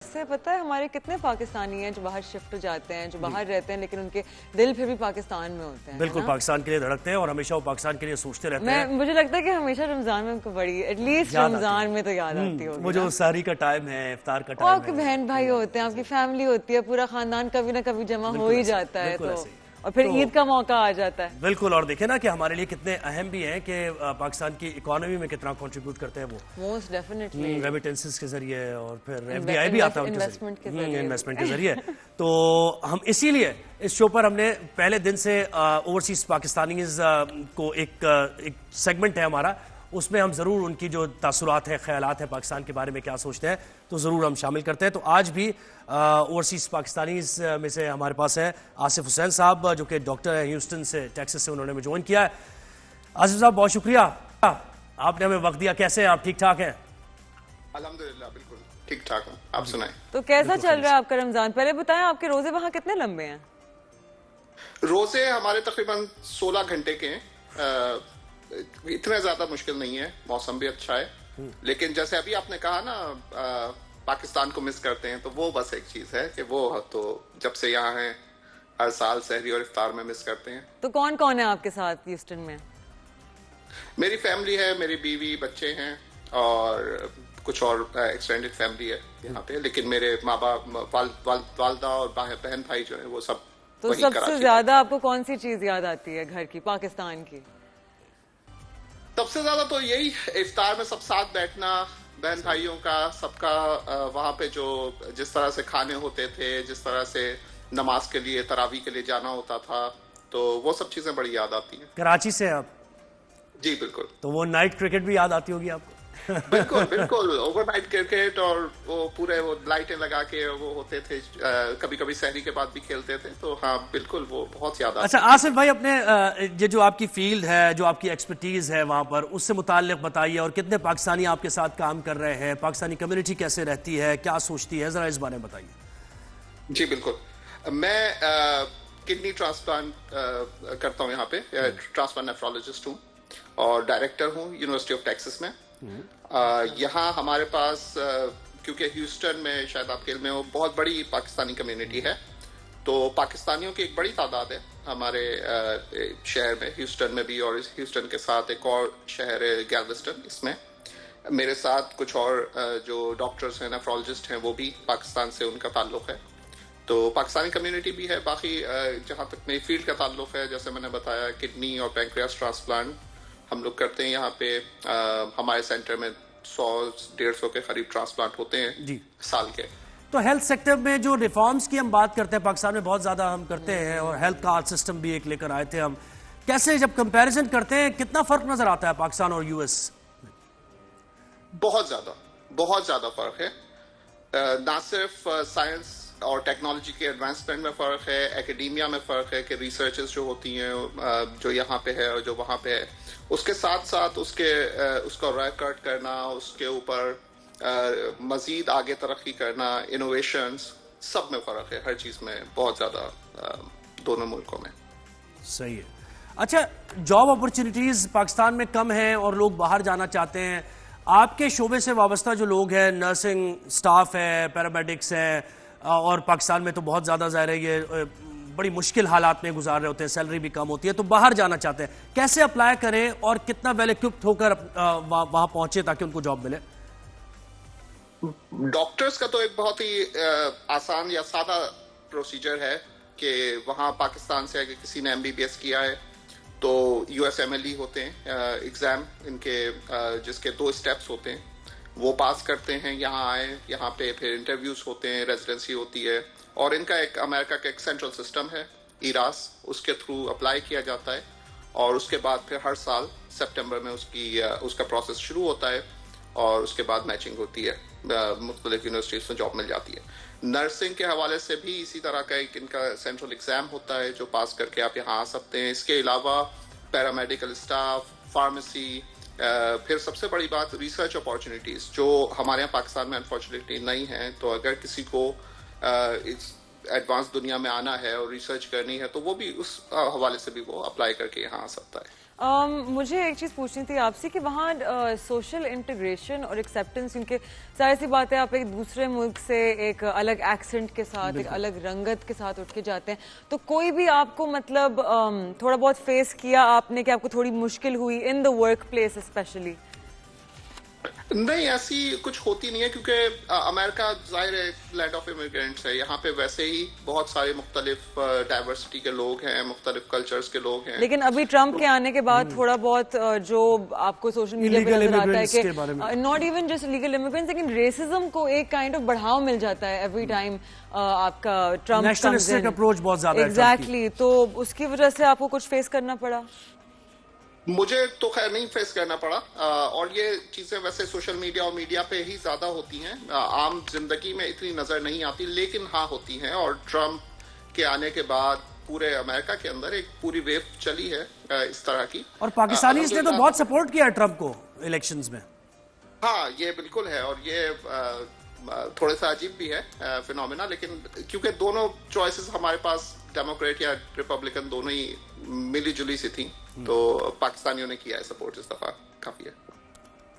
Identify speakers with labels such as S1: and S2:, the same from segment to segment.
S1: से पता है हमारे कितने पाकिस्तानी हैं जो बाहर शिफ्ट हो जाते हैं, जो बाहर रहते हैं लेकिन उनके दिल फिर भी पाकिस्तान में होते हैं।
S2: बिल्कुल पाकिस्तान के लिए धड़कते हैं और हमेशा वो पाकिस्तान के लिए सोचते रहते हैं।
S1: मुझे लगता है कि हमेशा रमजान में उनको बड़ी एटलीस्ट रमजान में तो याद आती होगी।
S2: वो जो सहरी का टाइम है, इफ्तार का टाइम है,
S1: आपके बहन भाई होते हैं, आपकी फैमिली होती है, पूरा खानदान कभी ना कभी जमा हो ही जाता है, तो और फिर ईद का मौका आ जाता है।
S2: बिल्कुल। और देखे ना कि हमारे लिए कितने अहम भी हैं कि पाकिस्तान की इकोनॉमी में कितना कंट्रीब्यूट करते हैं वो
S1: मोस्ट डेफिनेटली
S2: रेमिटेंसेस के जरिए, और फिर एफडीआई भी आता है इन्वेस्टमेंट के जरिए। तो हम इसीलिए इस शो पर हमने पहले दिन से ओवरसीज पाकिस्तानीज को एक सेगमेंट है हमारा, उसमें हम ज़रूर उनकी जो तासुरात है, ख्यालात है पाकिस्तान के बारे में क्या सोचते हैं, तो ज़रूर हम शामिल करते हैं। तो आज भी ओवरसीज पाकिस्तानीज में से हमारे पास है आसिफ हुसैन साहब, जो कि डॉक्टर है ह्यूस्टन से, टेक्सास से उन्होंने हमें ज्वाइन किया है। आसिफ साहब बहुत शुक्रिया, आपने हमें वक्त दिया। कैसे हैं आप? ठीक ठाक हैं?
S3: अल्हम्दुलिल्लाह बिल्कुल ठीक ठाक हूँ, आप सुनाएं।
S1: तो कैसा चल रहा है आपका रमजान? पहले बताएं आपके रोजे वहाँ कितने लंबे हैं?
S3: रोजे हमारे तकरीबन 16 घंटे के हैं। इतना ज्यादा मुश्किल नहीं है, मौसम भी अच्छा है। लेकिन जैसे अभी आपने कहा ना, पाकिस्तान को मिस करते हैं, तो वो बस एक चीज है कि वो तो जब से यहाँ हैं हर साल सहरी और इफ्तार में मिस करते हैं।
S1: तो कौन कौन है आपके साथ ह्यूस्टन में?
S3: मेरी फैमिली है, मेरी बीवी बच्चे हैं और कुछ और एक्सटेंडेड फैमिली है यहाँ पे। लेकिन मेरे माँ बाप वालदा और बहन भाई जो है वो सब।
S1: तो सबसे ज्यादा आपको कौन सी चीज याद आती है घर की, पाकिस्तान की?
S3: सबसे ज्यादा तो यही इफ्तार में सब साथ बैठना, बहन भाइयों का सबका, वहां पे जो जिस तरह से खाने होते थे, जिस तरह से नमाज के लिए, तरावी के लिए जाना होता था, तो वो सब चीजें बड़ी याद आती हैं।
S2: कराची से आप? जी
S3: बिल्कुल।
S2: तो वो नाइट क्रिकेट भी याद आती होगी आपको?
S3: बिल्कुल बिल्कुल, ओवरनाइट क्रिकेट, और वो पूरे वो लाइटें लगा के वो होते थे, कभी कभी सहरी के बाद भी खेलते थे, तो हाँ बिल्कुल वो बहुत याद आता है।
S2: अच्छा आसिफ भाई, अपने ये जो आपकी फील्ड है, जो आपकी एक्सपर्टीज है वहां पर, उससे मुताल्लिक बताइए, और कितने पाकिस्तानी आपके साथ काम कर रहे हैं, पाकिस्तानी कम्युनिटी कैसे रहती है, क्या सोचती है, जरा इस बारे में बताइए।
S3: जी बिल्कुल, मैं किडनी ट्रांसप्लांट करता हूँ यहाँ पे, ट्रांसप्लांट नेफ्रोलॉजिस्ट हूँ और डायरेक्टर हूँ यूनिवर्सिटी ऑफ टेक्सास में। यहाँ हमारे पास, क्योंकि ह्यूस्टन में, शायद आपके में, वो बहुत बड़ी पाकिस्तानी कम्युनिटी है, तो पाकिस्तानियों की एक बड़ी तादाद है हमारे शहर में, ह्यूस्टन में भी, और ह्यूस्टन के साथ एक और शहर है गैल्वेस्टन। इसमें मेरे साथ कुछ और जो डॉक्टर्स हैं, नेफ्रोलॉजिस्ट हैं, वो भी पाकिस्तान से उनका ताल्लुक है, तो पाकिस्तानी कम्युनिटी भी है। बाकी जहाँ तक मेरी फील्ड का ताल्लुक है, जैसे मैंने बताया, किडनी और पैंक्रियास ट्रांसप्लांट हम लोग करते हैं यहाँ पे। हमारे सेंटर में 100-150 के करीब ट्रांसप्लांट होते हैं जी साल के।
S2: तो हेल्थ सेक्टर में जो रिफॉर्म्स की हम बात करते हैं, पाकिस्तान में बहुत ज्यादा हम करते हैं, और हेल्थ कार्ड सिस्टम भी एक लेकर आए थे हम। कैसे जब कंपैरिजन करते हैं, कितना फर्क नजर आता है पाकिस्तान और यूएस?
S3: बहुत ज्यादा फर्क है। ना सिर्फ साइंस और टेक्नोलॉजी के एडवांसमेंट में फर्क है, एकेडेमिया में फर्क है कि रिसर्चेस जो होती हैं जो यहाँ पे है और जो वहाँ पे है, उसके साथ साथ उसका रिकॉर्ड करना, उसके ऊपर मजीद आगे तरक्की करना, इनोवेशंस, सब में फर्क है, हर चीज में बहुत ज्यादा दोनों मुल्कों में।
S2: सही है। अच्छा, जॉब अपॉर्चुनिटीज पाकिस्तान में कम है और लोग बाहर जाना चाहते हैं। आपके शोबे से वाबस्ता जो लोग हैं, नर्सिंग स्टाफ है, पैरामेडिक्स हैं, और पाकिस्तान में तो बहुत ज़्यादा ज़ाहिर है ये बड़ी मुश्किल हालात में गुजार रहे होते हैं, सैलरी भी कम होती है, तो बाहर जाना चाहते हैं, कैसे अप्लाई करें और कितना वेल इक्विप्ड होकर वहाँ पहुंचे ताकि उनको जॉब मिले?
S3: डॉक्टर्स का तो एक बहुत ही आसान या सादा प्रोसीजर है कि वहाँ पाकिस्तान से अगर किसी ने MBBS किया है तो USMLE होते हैं एग्जाम इनके, जिसके 2 स्टेप्स होते हैं, वो पास करते हैं, यहाँ आए, यहाँ पे फिर इंटरव्यूज होते हैं, रेजिडेंसी होती है, और इनका एक अमेरिका का एक सेंट्रल सिस्टम है ERAS, उसके थ्रू अप्लाई किया जाता है, और उसके बाद फिर हर साल सितंबर में उसका प्रोसेस शुरू होता है, और उसके बाद मैचिंग होती है, मुख्तलिफ यूनिवर्सिटीज में जॉब मिल जाती है। नर्सिंग के हवाले से भी इसी तरह का एक इनका सेंट्रल एग्जाम होता है जो पास करके आप यहाँ आ सकते हैं। इसके अलावा पैरामेडिकल स्टाफ, फार्मेसी, फिर सबसे बड़ी बात रिसर्च अपॉर्चुनिटीज जो हमारे यहाँ पाकिस्तान में अनफॉर्चुनेटली नहीं है, तो अगर किसी को इस एडवांस दुनिया में आना है और रिसर्च करनी है, तो वो भी उस हवाले से भी वो अप्लाई करके यहाँ आ सकता है।
S1: मुझे एक चीज पूछनी थी आपसे कि वहाँ सोशल इंटीग्रेशन और एक्सेप्टेंस, क्योंकि जाहिर सी बात है आप एक दूसरे मुल्क से एक अलग एक्सेंट के साथ, एक अलग रंगत के साथ उठ के जाते हैं, तो कोई भी आपको मतलब थोड़ा बहुत फेस किया आपने कि आपको थोड़ी मुश्किल हुई in the work place specially?
S3: नहीं, ऐसी कुछ होती नहीं है क्योंकि अमेरिका जाहिर है लैंड ऑफ इमिग्रेंट्स है। यहाँ पे वैसे ही बहुत सारे मुख्तलिफ डाइवर्सिटी के लोग हैं, मुख्तलिफ कल्चर्स के लोग हैं।
S1: लेकिन अभी ट्रम्प के आने के बाद थोड़ा बहुत जो आपको सोशल मीडिया पे नजर आता है कि not even just legal immigrants, लेकिन रेसिज्म को एक काइंड ऑफ बढ़ावा मिल जाता है एवरी टाइम आपका ट्रम्प
S2: नेशनलिस्टिक अप्रोच बहुत ज्यादा है।
S1: एग्जैक्टली, तो उसकी वजह से आपको कुछ फेस करना पड़ा?
S3: मुझे तो खैर नहीं फेस करना पड़ा, और ये चीजें वैसे सोशल मीडिया और मीडिया पे ही ज्यादा होती हैं, आम जिंदगी में इतनी नजर नहीं आती, लेकिन हाँ होती हैं। और ट्रम्प के आने के बाद पूरे अमेरिका के अंदर एक पूरी वेव चली है इस तरह की।
S2: और पाकिस्तानी ने तो बहुत सपोर्ट किया है ट्रम्प को इलेक्शंस में।
S3: हाँ, ये बिल्कुल है, और ये थोड़ा सा अजीब भी है फिनोमेना, लेकिन क्योंकि दोनों चॉइसेस हमारे पास डेमोक्रेट या रिपब्लिकन दोनों ही मिली जुली सी थी, तो पाकिस्तानियों ने किया है सपोर्ट इस दफा, काफी है।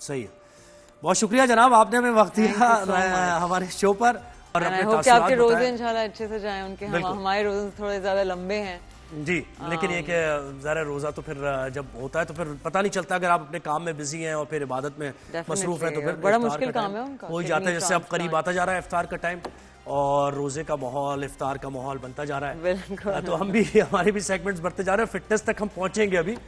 S2: सही है, बहुत शुक्रिया जनाब, आपने हमें वक्त दिया हमारे शो पर। और
S1: आपके रोजे इंशाल्लाह अच्छे से जाएं, उनके हमारे रोजे थोड़े ज्यादा लंबे हैं
S2: जी, लेकिन ये कि ज़रा रोज़ा तो फिर जब होता है तो फिर पता नहीं चलता, अगर आप अपने काम में बिजी हैं और फिर इबादत में मसरूफ हैं तो फिर
S1: बड़ा मुश्किल काम है उनका।
S2: हो जाता है, जैसे अब करीब आता जा रहा है इफ्तार का टाइम और रोजे का माहौल, इफ्तार का माहौल बनता जा रहा है, तो हम भी हमारे भी सेगमेंट्स बढ़ते जा रहे हैं, फिटनेस तक हम पहुंचेंगे अभी।